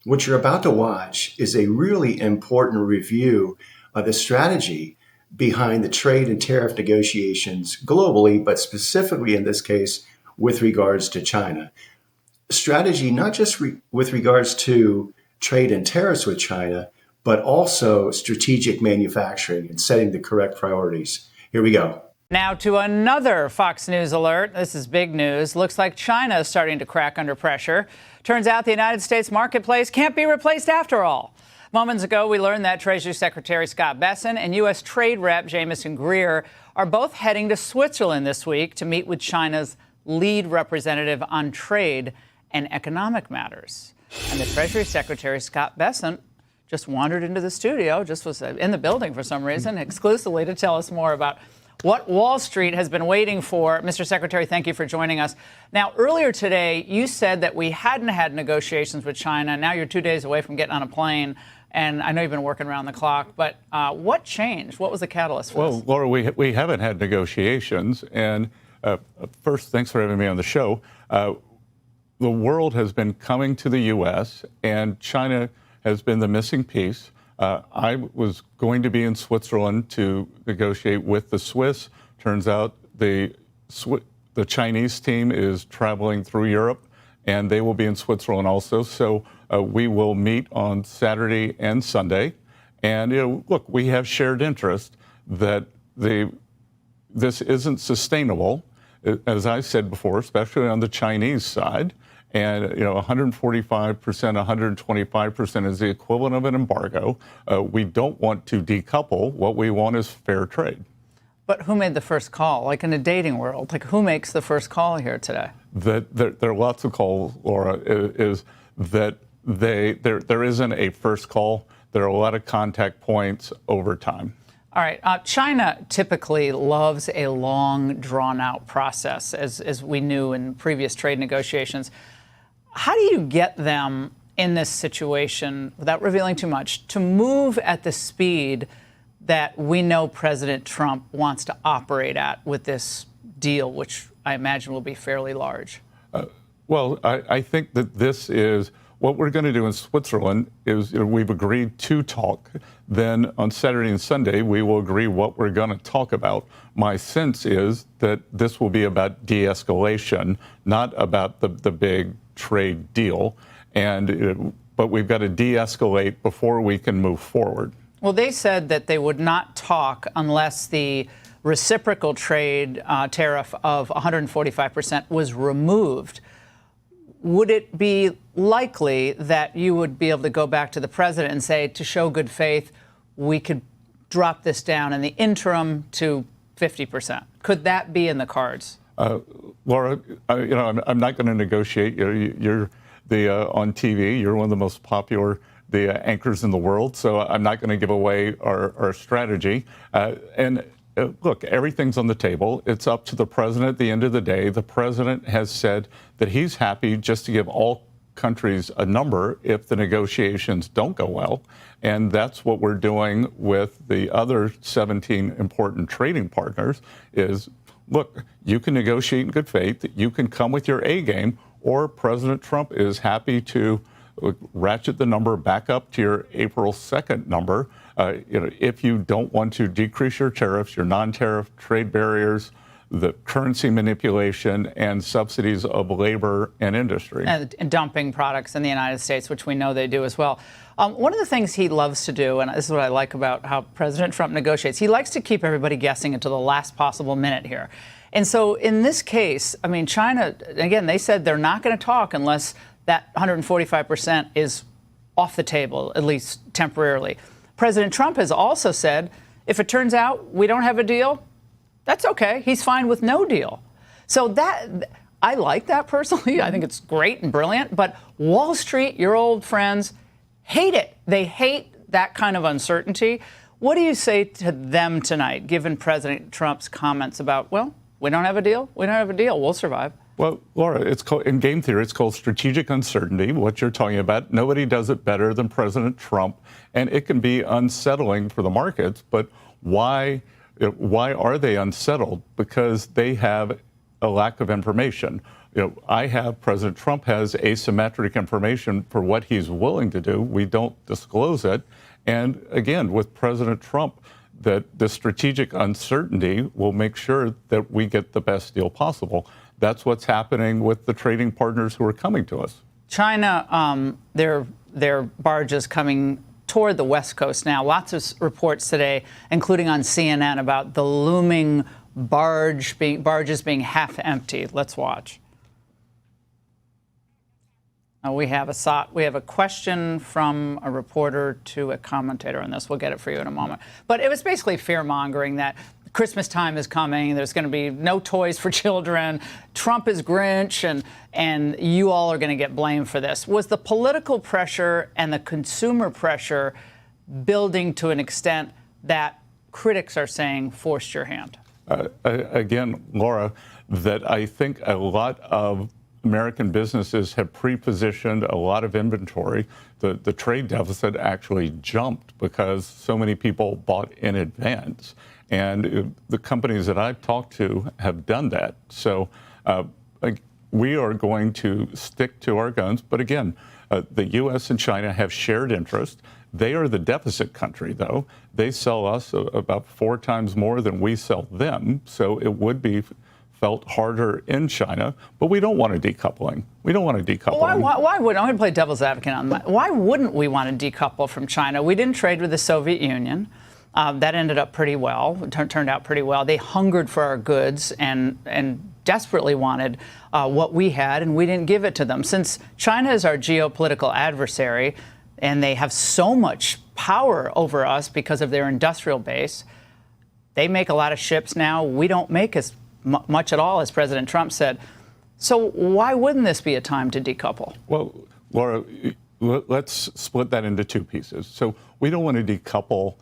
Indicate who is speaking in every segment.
Speaker 1: What you're about to watch is a really important review of the strategy behind the trade and tariff negotiations globally, but specifically in this case with regards to China. Strategy not just with regards to trade and tariffs with China, but also strategic manufacturing and setting the correct priorities. Here we go.
Speaker 2: Now to another Fox News alert. This is big news. Looks like China is starting to crack under pressure. Turns out the United States marketplace can't be replaced after all. Moments ago, we learned that Treasury Secretary Scott Bessent and U.S. Trade Rep Jamison Greer are both heading to Switzerland this week to meet with China's lead representative on trade and economic matters. And the Treasury Secretary, Scott Bessent, just wandered into the studio, just was in the building for some reason, exclusively to tell us more about what Wall Street has been waiting for. Mr. Secretary, thank you for joining us. Now, earlier today, you said that we hadn't had negotiations with China. Now you're 2 days away from getting on a plane. And I know you've been working around the clock, but what changed? What was the catalyst for this?
Speaker 3: Well, Laura, we haven't had negotiations. And first, thanks for having me on the show. The world has been coming to the U.S., and China has been the missing piece. I was going to be in Switzerland to negotiate with the Swiss. Turns out the Chinese team is traveling through Europe, and they will be in Switzerland also. So we will meet on Saturday and Sunday. And look, we have shared interest that this isn't sustainable, as I said before, especially on the Chinese side. And 145%, 125% is the equivalent of an embargo. We don't want to decouple. What we want is fair trade.
Speaker 2: But who made the first call? Like in a dating world, like who makes the first call here today?
Speaker 3: There are lots of calls, Laura. Is that there isn't a first call. There are a lot of contact points over time.
Speaker 2: All right. China typically loves a long, drawn-out process, as we knew in previous trade negotiations. How do you get them in this situation, without revealing too much, to move at the speed that we know President Trump wants to operate at with this deal, which I imagine will be fairly large?
Speaker 3: Well, I think that this is what we're going to do in Switzerland is we've agreed to talk. Then on Saturday and Sunday, we will agree what we're going to talk about. My sense is that this will be about de-escalation, not about the big trade deal. But we've got to de-escalate before we can move forward.
Speaker 2: Well, they said that they would not talk unless the reciprocal trade tariff of 145% was removed. Would it be likely that you would be able to go back to the president and say, to show good faith, we could drop this down in the interim to 50%? Could that be in the cards?
Speaker 3: Laura, I'm not going to negotiate. You're on TV. You're one of the most popular anchors in the world. So I'm not going to give away our strategy. Look, everything's on the table. It's up to the president at the end of the day. The president has said that he's happy just to give all countries a number if the negotiations don't go well. And that's what we're doing with the other 17 important trading partners is, look, you can negotiate in good faith. You can come with your A game, or President Trump is happy to ratchet the number back up to your April 2nd number. If you don't want to decrease your tariffs, your non-tariff trade barriers, the currency manipulation and subsidies of labor and industry.
Speaker 2: And dumping products in the United States, which we know they do as well. One of the things he loves to do, and this is what I like about how President Trump negotiates, he likes to keep everybody guessing until the last possible minute here. And so in this case, I mean, China, again, they said they're not going to talk unless that 145% is off the table, at least temporarily. President Trump has also said, if it turns out we don't have a deal, that's okay. He's fine with no deal. So that, I like that personally. I think it's great and brilliant. But Wall Street, your old friends, hate it. They hate that kind of uncertainty. What do you say to them tonight, given President Trump's comments about, well, we don't have a deal. We don't have a deal. We'll survive.
Speaker 3: Well, Laura, it's called, in game theory, it's called strategic uncertainty, what you're talking about. Nobody does it better than President Trump, and it can be unsettling for the markets. But why are they unsettled? Because they have a lack of information. President Trump has asymmetric information for what he's willing to do. We don't disclose it. And again, with President Trump, that the strategic uncertainty will make sure that we get the best deal possible. That's what's happening with the trading partners who are coming to us.
Speaker 2: China, their barges coming toward the West Coast now. Lots of reports today, including on CNN, about the looming barges being half empty. Let's watch. We have a question from a reporter to a commentator on this. We'll get it for you in a moment. But it was basically fear-mongering that Christmas time is coming. There's going to be no toys for children. Trump is Grinch, and you all are going to get blamed for this. Was the political pressure and the consumer pressure building to an extent that critics are saying forced your hand?
Speaker 3: Again, Laura, that I think a lot of American businesses have pre-positioned a lot of inventory. The trade deficit actually jumped because so many people bought in advance. And the companies that I've talked to have done that. So we are going to stick to our guns. But again, the U.S. and China have shared interest. They are the deficit country, though. They sell us about 4 times more than we sell them. So it would be felt harder in China, but we don't want a decoupling. We don't want a decoupling.
Speaker 2: Why would I'm going to play devil's advocate on that? Why wouldn't we want to decouple from China? We didn't trade with the Soviet Union. That ended up pretty well. Turned out pretty well. They hungered for our goods and desperately wanted what we had, and we didn't give it to them. Since China is our geopolitical adversary, and they have so much power over us because of their industrial base, they make a lot of ships now. We don't make as much at all, as President Trump said. So why wouldn't this be a time to decouple?
Speaker 3: Well, Laura, let's split that into 2 pieces. So we don't want to decouple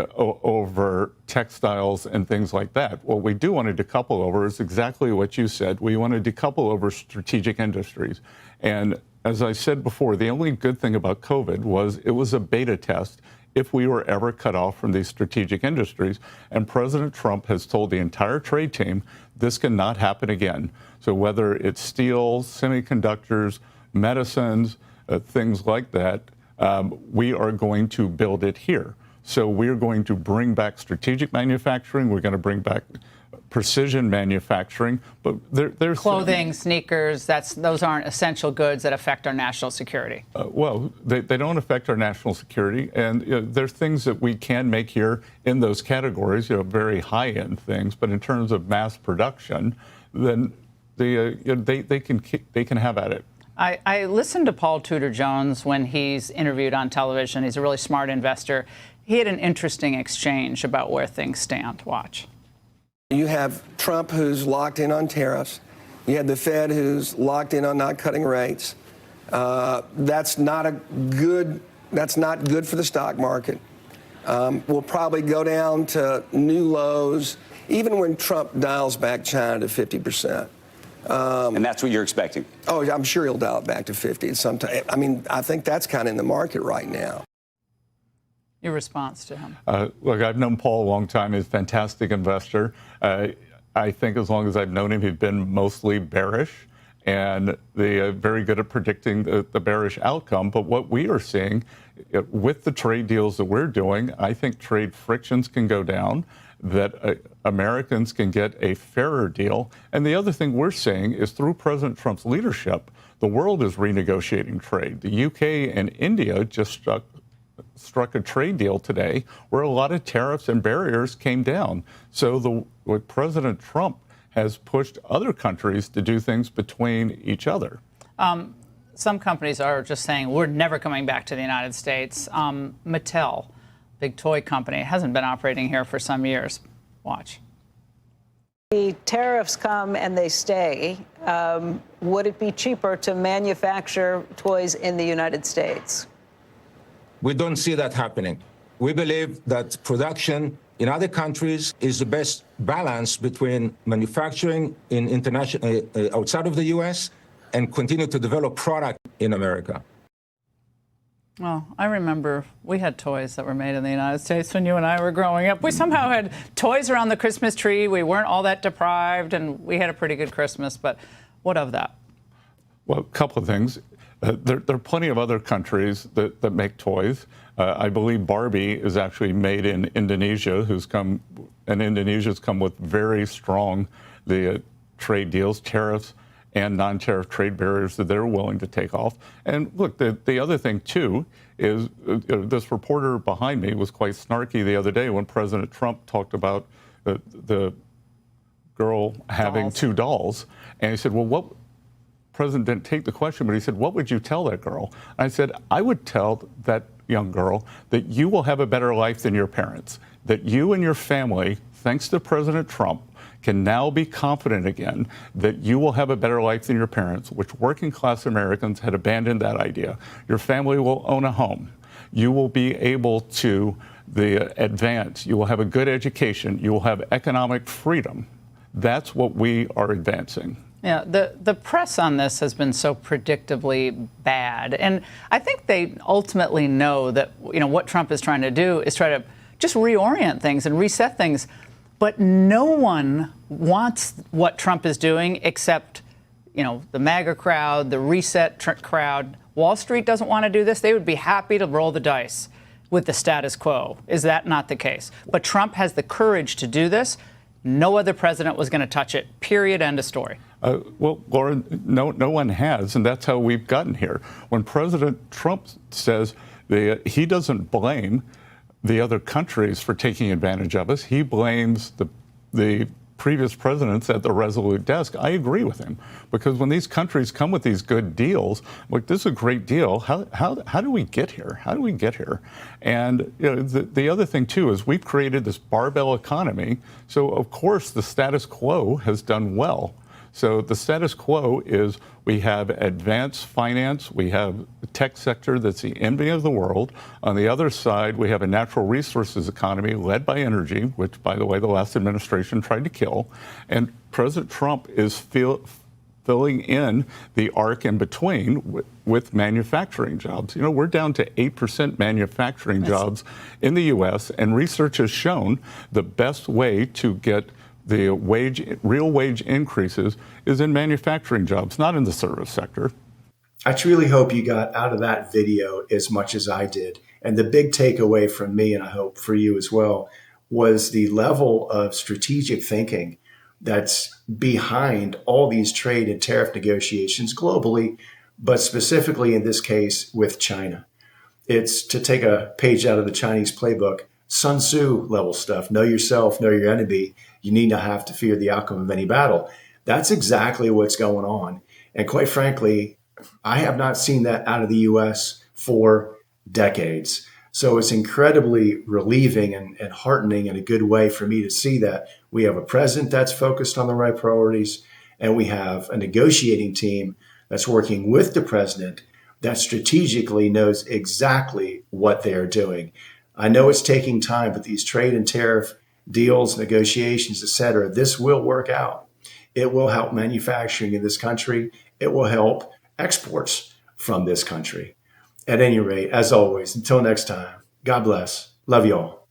Speaker 3: over textiles and things like that. What we do want to decouple over is exactly what you said. We want to decouple over strategic industries. And as I said before, the only good thing about COVID was it was a beta test if we were ever cut off from these strategic industries. And President Trump has told the entire trade team this cannot happen again. So whether it's steel, semiconductors, medicines, things like that, we are going to build it here. So we're going to bring back strategic manufacturing. We're going to bring back precision manufacturing, but there's
Speaker 2: clothing, sneakers. Those aren't essential goods that affect our national security.
Speaker 3: Well, they don't affect our national security, and there's things that we can make here in those categories, very high-end things. But in terms of mass production, then they can have at it.
Speaker 2: I listened to Paul Tudor Jones when he's interviewed on television. He's a really smart investor. He had an interesting exchange about where things stand. Watch.
Speaker 4: You have Trump, who's locked in on tariffs. You have the Fed, who's locked in on not cutting rates. That's not good for the stock market. We'll probably go down to new lows, even when Trump dials back China to 50%.
Speaker 5: And that's what you're expecting?
Speaker 4: Oh, I'm sure he'll dial it back to 50 at some time. I mean, I think that's kind of in the market right now.
Speaker 2: Your response to him?
Speaker 3: Look, I've known Paul a long time. He's a fantastic investor. I think as long as I've known him, he's been mostly bearish and very good at predicting the bearish outcome. But what we are seeing with the trade deals that we're doing, I think trade frictions can go down, that Americans can get a fairer deal. And the other thing we're seeing is through President Trump's leadership, the world is renegotiating trade. The UK and India just struck a trade deal today where a lot of tariffs and barriers came down. So what President Trump has pushed other countries to do things between each other.
Speaker 2: Some companies are just saying we're never coming back to the United States. Mattel, big toy company, hasn't been operating here for some years. Watch.
Speaker 6: The tariffs come and they stay. Would it be cheaper to manufacture toys in the United States?
Speaker 7: We don't see that happening. We believe that production in other countries is the best balance between manufacturing in international outside of the U.S. and continue to develop product in America.
Speaker 2: Well, I remember we had toys that were made in the United States when you and I were growing up. We somehow had toys around the Christmas tree. We weren't all that deprived, and we had a pretty good Christmas. But What of that?
Speaker 3: Well, a couple of things. There are plenty of other countries that make toys. I believe Barbie is actually made in Indonesia, and Indonesia's come with very strong trade deals, tariffs, and non-tariff trade barriers that they're willing to take off. And look, the other thing, too, is this reporter behind me was quite snarky the other day when President Trump talked about the girl having two dolls. And he said, well, what? President didn't take the question, but he said, what would you tell that girl? I said, I would tell that young girl that you will have a better life than your parents, that you and your family, thanks to President Trump, can now be confident again that you will have a better life than your parents, which working class Americans had abandoned that idea. Your family will own a home. You will be able to advance. You will have a good education. You will have economic freedom. That's what we are advancing.
Speaker 2: Yeah, the press on this has been so predictably bad. And I think they ultimately know that, what Trump is trying to do is try to just reorient things and reset things. But no one wants what Trump is doing except, the MAGA crowd, the reset crowd. Wall Street doesn't want to do this. They would be happy to roll the dice with the status quo. Is that not the case? But Trump has the courage to do this. No other president was going to touch it, period, end of story.
Speaker 3: Well, Laura, no one has, and that's how we've gotten here. When President Trump says he doesn't blame the other countries for taking advantage of us, he blames the previous presidents at the Resolute desk. I agree with him, because when these countries come with these good deals, like, this is a great deal. How do we get here? How do we get here? And the other thing, too, is we've created this barbell economy. So, of course, the status quo has done well. So the status quo is we have advanced finance, we have a tech sector that's the envy of the world. On the other side, we have a natural resources economy led by energy, which, by the way, the last administration tried to kill. And President Trump is filling in the arc in between with manufacturing jobs. We're down to 8% manufacturing jobs in the U.S., and research has shown the best way to get the real wage increases is in manufacturing jobs, not in the service sector.
Speaker 1: I truly hope you got out of that video as much as I did. And the big takeaway from me, and I hope for you as well, was the level of strategic thinking that's behind all these trade and tariff negotiations globally, but specifically in this case with China. It's to take a page out of the Chinese playbook, Sun Tzu level stuff. Know yourself, know your enemy. You need not have to fear the outcome of any battle. That's exactly what's going on. And quite frankly, I have not seen that out of the U.S. for decades. So it's incredibly relieving and heartening in a good way for me to see that we have a president that's focused on the right priorities, and we have a negotiating team that's working with the president that strategically knows exactly what they are doing. I know it's taking time, but these trade and tariff deals, negotiations, et cetera, this will work out. It will help manufacturing in this country. It will help exports from this country. At any rate, as always, until next time, God bless. Love you all.